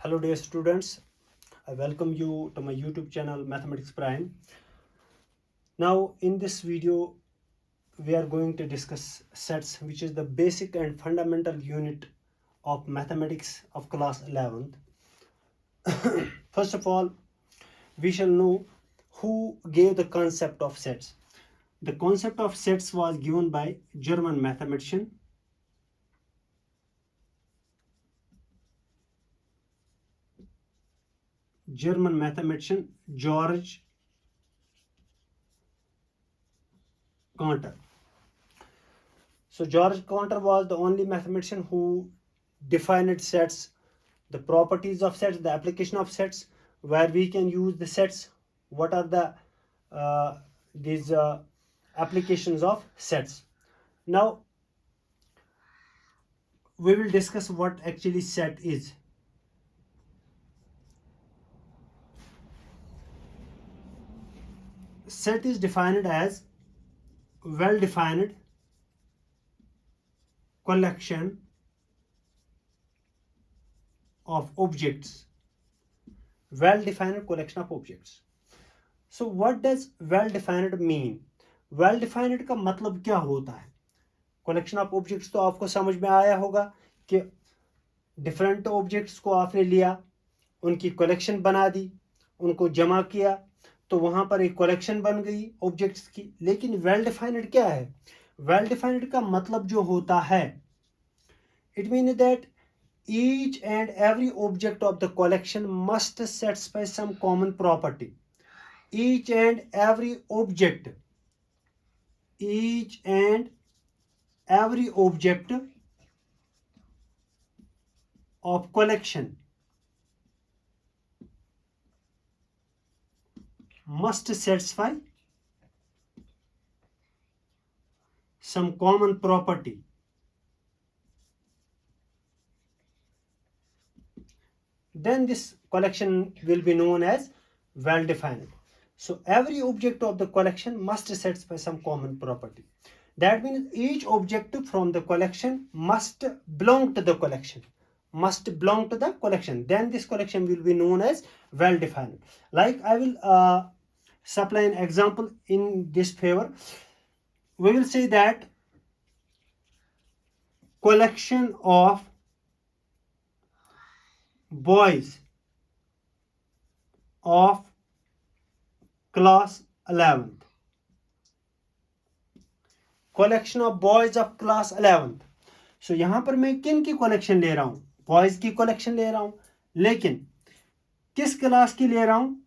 Hello dear students, I welcome you to my YouTube channel Mathematics Prime. Now in this video we are going to discuss sets, which is the basic and fundamental unit of mathematics of class 11th. First of all, we shall know who gave the concept of sets. The concept of sets was given by German mathematician George Cantor. So George Cantor was the only mathematician who defined sets, the properties of sets, the application of sets, where we can use the sets, what are the these applications of sets. Now we will discuss what actually set is. Set is defined as well-defined collection of objects. Well-defined collection of objects. So what does well-defined mean? Well-defined का मतलब क्या होता है? Collection of objects तो आपको समझ में आया होगा कि डिफरेंट ऑब्जेक्ट्स को आपने लिया, उनकी कलेक्शन बना दी, उनको जमा किया, तो वहां पर एक कलेक्शन बन गई ऑब्जेक्ट्स की. लेकिन वेल डिफाइंड क्या है? वेल डिफाइंड का मतलब जो होता है, it mean that each and every object of the collection must satisfy some common property. Each and every object of collection must satisfy some common property. Then this collection will be known as well-defined. So every object of the collection must satisfy some common property. That means each object from the collection must belong to the collection. Then this collection will be known as well-defined. Like I will supply an example in this favor. We will say that collection of boys of class 11th. Collection of boys of class 11th. So यहाँ पर मैं किन की collection ले रहा हूँ? Boys की collection ले रहा हूँ, लेकिन किस class की ले रहा हूँ?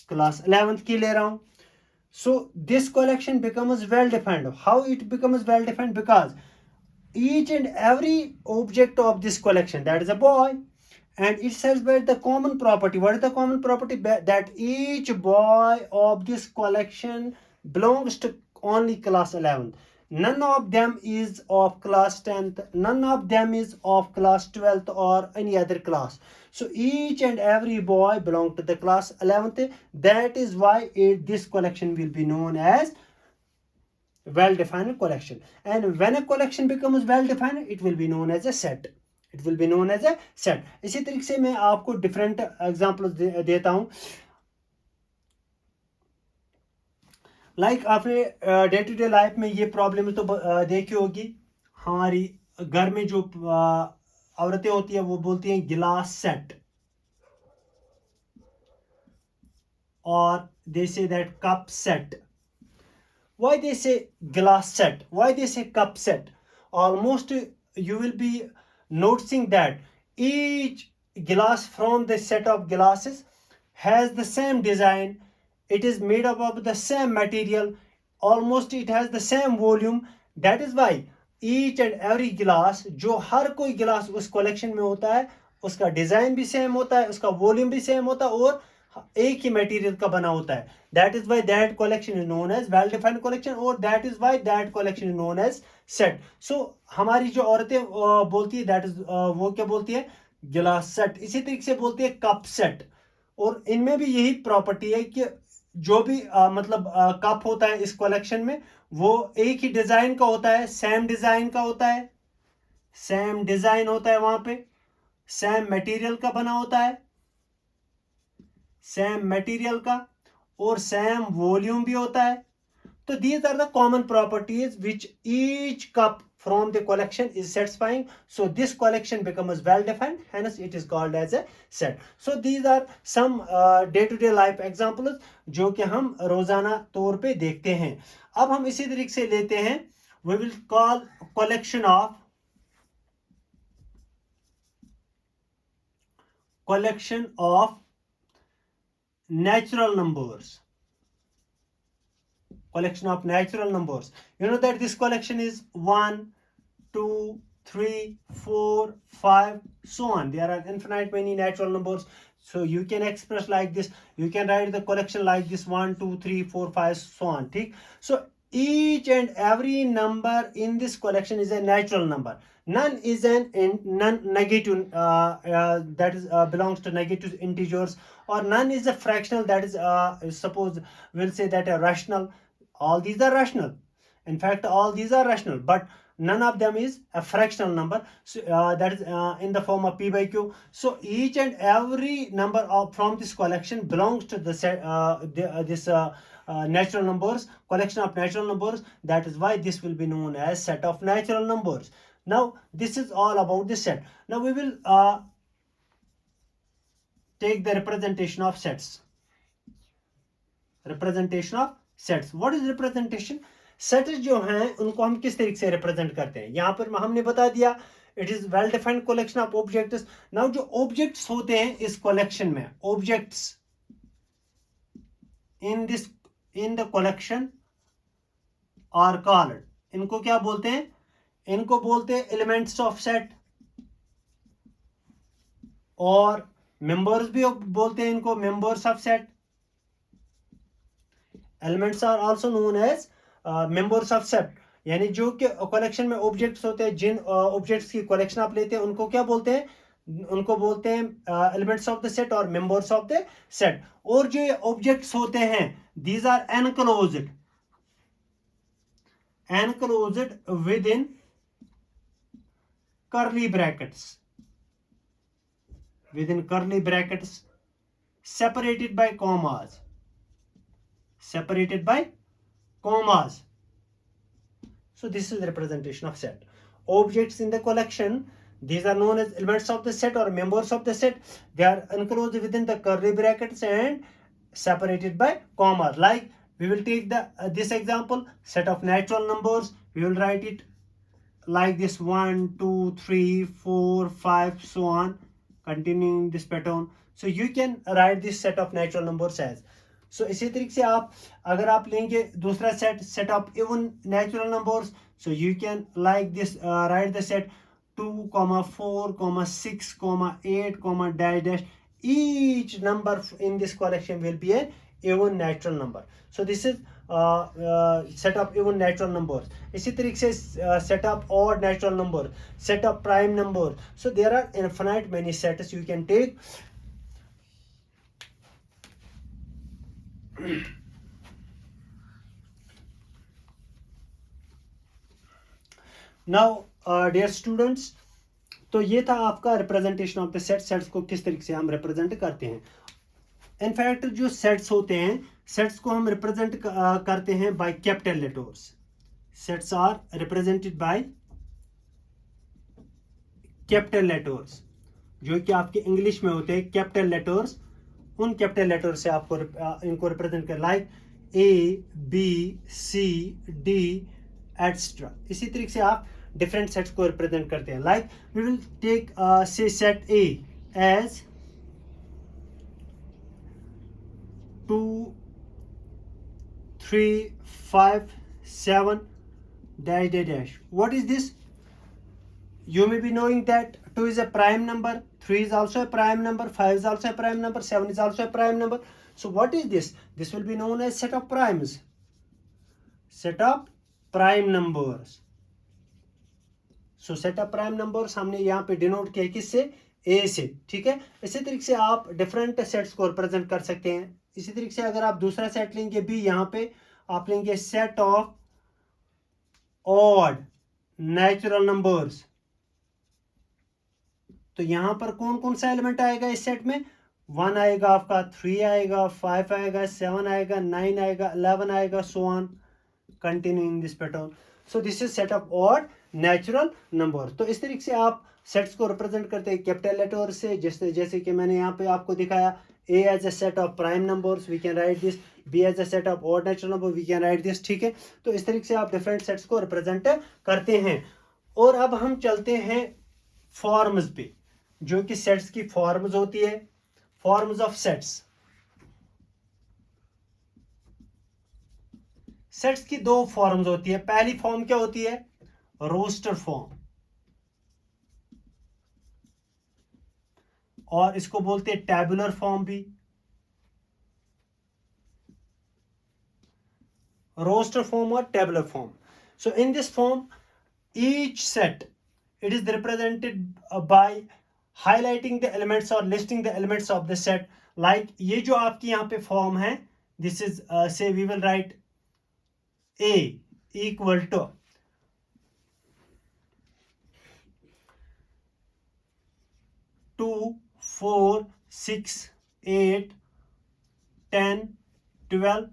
Class 11th की ले रहा हूँ. So this collection becomes well defined. How it becomes well defined? Because each and every object of this collection, that is a boy, and it says by the common property. What is the common property? That each boy of this collection belongs to only class 11th. None of them is of class 10th. None of them is of class 12th or any other class. So each and every boy belongs to the class 11th. That is why this collection will be known as well-defined collection. And when a collection becomes well-defined, it will be known as a set. इसी तरीके से मैं आपको different examples देता हूं. Like आपने day to day life में ये प्रॉब्लम तो देखी होगी. हमारी घर में जो औरतें होती है वो बोलती हैं गिलास सेट, और they say that cup set. Why they say glass set? Why they say cup set? Almost you will be noticing that each glass from the set of glasses has the same design. It is made up of the same material. Almost it has the same volume. That is why each and every glass, जो हर कोई गिलास उस collection में होता है, उसका design भी same होता है, उसका वॉल्यूम भी सेम होता है, और एक ही मटेरियल का बना होता है. That is why that collection is known as well-defined collection, or that is why that collection is known as set. So हमारी जो औरतें बोलती है, that is वो क्या बोलती है? गिलास सेट. इसी तरीके से बोलती है कप सेट. और इनमें भी यही प्रॉपर्टी है कि जो भी मतलब कप होता है इस कलेक्शन में, वो एक ही डिजाइन का होता है, सेम डिजाइन होता है वहां पे, सेम मटेरियल का बना होता है, सेम मटेरियल का, और सेम वॉल्यूम भी होता है. So these are the common properties which each cup from the collection is satisfying. So this collection becomes well defined, hence it is called as a set. So these are some day-to-day life examples जो कि हम रोजाना तौर पे देखते हैं. अब हम इसी तरीके से लेते हैं, we will call collection of natural numbers. Collection of natural numbers. You know that this collection is 1, 2, 3, 4, 5, so on. There are infinite many natural numbers. So you can express like this. You can write the collection like this: 1, 2, 3, 4, 5, so on. So each and every number in this collection is a natural number. None is non-negative, that is belongs to negative integers, or none is a fractional, that is suppose we'll say that a rational. All these are rational. In fact, all these are rational, but none of them is a fractional number. So that is in the form of p by q. So each and every number from this collection belongs to the set, this natural numbers, collection of natural numbers. That is why this will be known as set of natural numbers. Now this is all about the set. Now we will take the representation of sets. Representation of sets. What is representation? Sets जो हैं उनको हम किस तरीके से represent करते हैं, यहां पर हमने बता दिया, it is well defined collection of objects. Now जो ऑब्जेक्ट्स होते हैं इस कलेक्शन में, objects in the collection are called, इनको क्या बोलते हैं? इनको बोलते हैं एलिमेंट्स ऑफ सेट, और मेंबर्स भी बोलते हैं इनको members of set. Elements are also known as members of set. यानी जो कि कलेक्शन में ऑब्जेक्ट्स होते हैं, जिन ऑब्जेक्ट्स की कलेक्शन आप लेते हैं उनको क्या बोलते हैं? उनको बोलते हैं एलिमेंट्स ऑफ द सेट और मेंबर्स ऑफ द सेट. और जो ये ऑब्जेक्ट्स होते हैं, these are enclosed within curly brackets, within curly brackets, separated by commas. So this is the representation of set. Objects in the collection, these are known as elements of the set or members of the set. They are enclosed within the curly brackets and separated by commas. Like we will take this example, set of natural numbers. We will write it like this: 1, 2, 3, 4, 5, so on, continuing this pattern. So you can write this set of natural numbers as. So इसी तरीके से आप अगर आप लेंगे दूसरा set of even natural numbers, so you can like this write the set 2, 4, 6, 8, dash dash. Each number in this collection will be an even natural number. So this is set of even natural numbers. इसी तरीके से set of odd natural numbers, set of prime numbers. So there are infinite many sets you can take. Now dear students, तो ये था आपका representation of the set. Sets को किस तरीके से हम रिप्रेजेंट करते हैं. इनफैक्ट जो सेट्स होते हैं, सेट्स को हम रिप्रेजेंट करते हैं by capital letters. Sets are represented by capital letters, जो कि आपके इंग्लिश में होते हैं कैपिटल लेटर्स. उन कैपिटल लेटर से आपको इनको रिप्रेजेंट कर, like A, B, C, D etcetera. इसी तरीके से आप डिफरेंट सेट्स को रिप्रेजेंट करते हैं. लाइक वी विल टेक से set A as 2, 3, 5, 7 dash dash dash. What is this? You may be knowing that 2 is a prime number, 3 is also a prime number, 5 is also a prime number, 7 is also a prime number. So what is this? This will be known as set of primes. Set of prime numbers. So set of prime numbers हमने यहाँ पे denote किया किससे? A से. ठीक है. इसी तरीके से आप डिफरेंट सेट्स को रिप्रेजेंट कर सकते हैं. इसी तरीके से अगर आप दूसरा सेट लेंगे B, यहाँ पे आप लेंगे set of odd natural numbers. तो यहाँ पर कौन कौन सा एलिमेंट आएगा इस सेट में? 1 आएगा आपका, 3 आएगा, 5 आएगा, 7 आएगा, 9 आएगा, 11 आएगा, so on continuing this pattern. So this is set of odd natural number. तो इस तरीके से आप सेट्स को रिप्रेजेंट करते हैं कैपिटल लेटर से, जैसे कि मैंने यहाँ पे आपको दिखाया. A as a set of prime numbers, we can write this. B as a set of odd natural number, we can write this. ठीक है, तो इस तरीके से आप डिफरेंट सेट्स को रिप्रेजेंट करते हैं. और अब हम चलते हैं फॉर्म्स पे, जो कि सेट्स की फॉर्म्स होती है. Forms of sets. सेट्स की दो फॉर्म्स होती है. पहली फॉर्म क्या होती है? रोस्टर फॉर्म, और इसको बोलते हैं टैबुलर फॉर्म भी. रोस्टर फॉर्म और tabular form. So in this form each set it is represented by highlighting the elements or listing the elements of the set. Like ये जो आपकी यहाँ पे फॉर्म है, this is say we will write A equal to 2 4 6 8 10 12,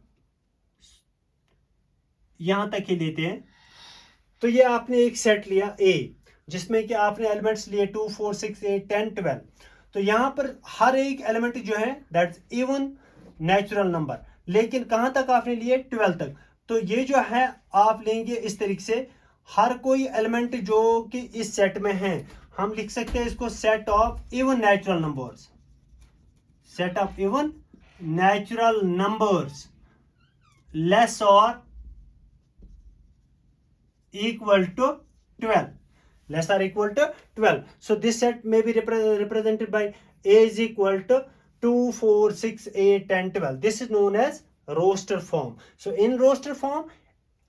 यहां तक ही लेते हैं. तो ये आपने एक सेट लिया A, जिसमें कि आपने एलिमेंट्स लिए 2 4 6 8 10 12. तो यहां पर हर एक एलिमेंट जो है दैट्स इवन नेचुरल नंबर, लेकिन कहां तक आपने लिए? 12 तक. तो ये जो है आप लेंगे इस तरीके से, हर कोई एलिमेंट जो कि इस सेट में है, हम लिख सकते हैं इसको set of even natural numbers. Set of even natural numbers less और equal to 12, less or equal to 12. So this set may be represented by A is equal to 2 4 6 8 10 12. This is known as roster form. So in roster form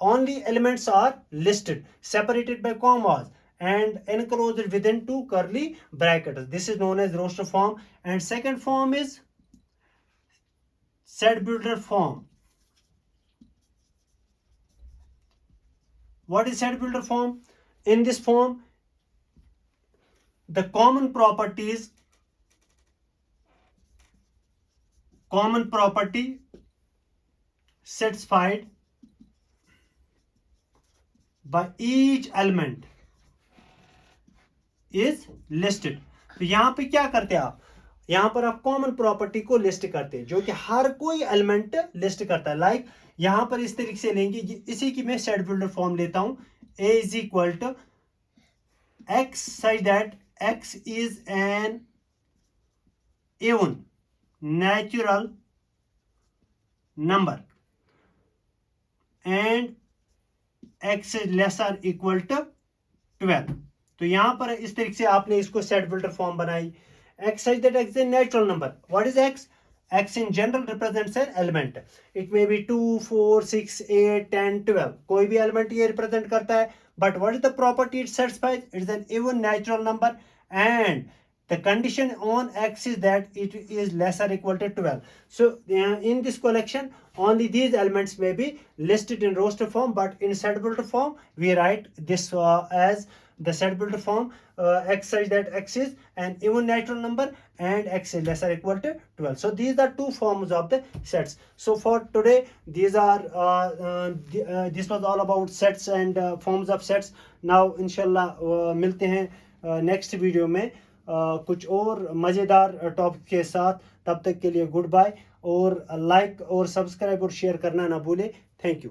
only elements are listed, separated by commas and enclosed within two curly brackets. This is known as roster form. And second form is set builder form. What is set builder form? In this form, the common property satisfied by each element is listed. तो यहां पे क्या करते हैं आप? यहां पर आप कॉमन प्रॉपर्टी को लिस्ट करते हैं, जो कि हर कोई एलिमेंट लिस्ट करता है. लाइक यहां पर इस तरीके से लेंगे, इसी की मैं सेट बिल्डर फॉर्म लेता हूं. A is equal to x such that x is an even natural number and x is less or equal to 12. तो यहां पर इस तरीके से आपने इसको सेट बिल्डर फॉर्म बनाई. x such that x is a natural number. What is x? X in general represents an element. It may be 2 4 6 8 10 12. कोई भी element ये represent करता है. But what is the property it satisfies? It is an even natural number, and the condition on X is that it is less or equal to 12. So in this collection only these elements may be listed in roster form, but in set builder form we write this as the set builder form, x such that x is an even natural number and x is less or equal to 12. So these are two forms of the sets. So for today these are this was all about sets and forms of sets. Now inshallah मिलते हैं next video में कुछ और मज़ेदार topic के साथ. तब तक के लिए गुड बाय, और लाइक और सब्सक्राइब और शेयर करना ना भूले. Thank you.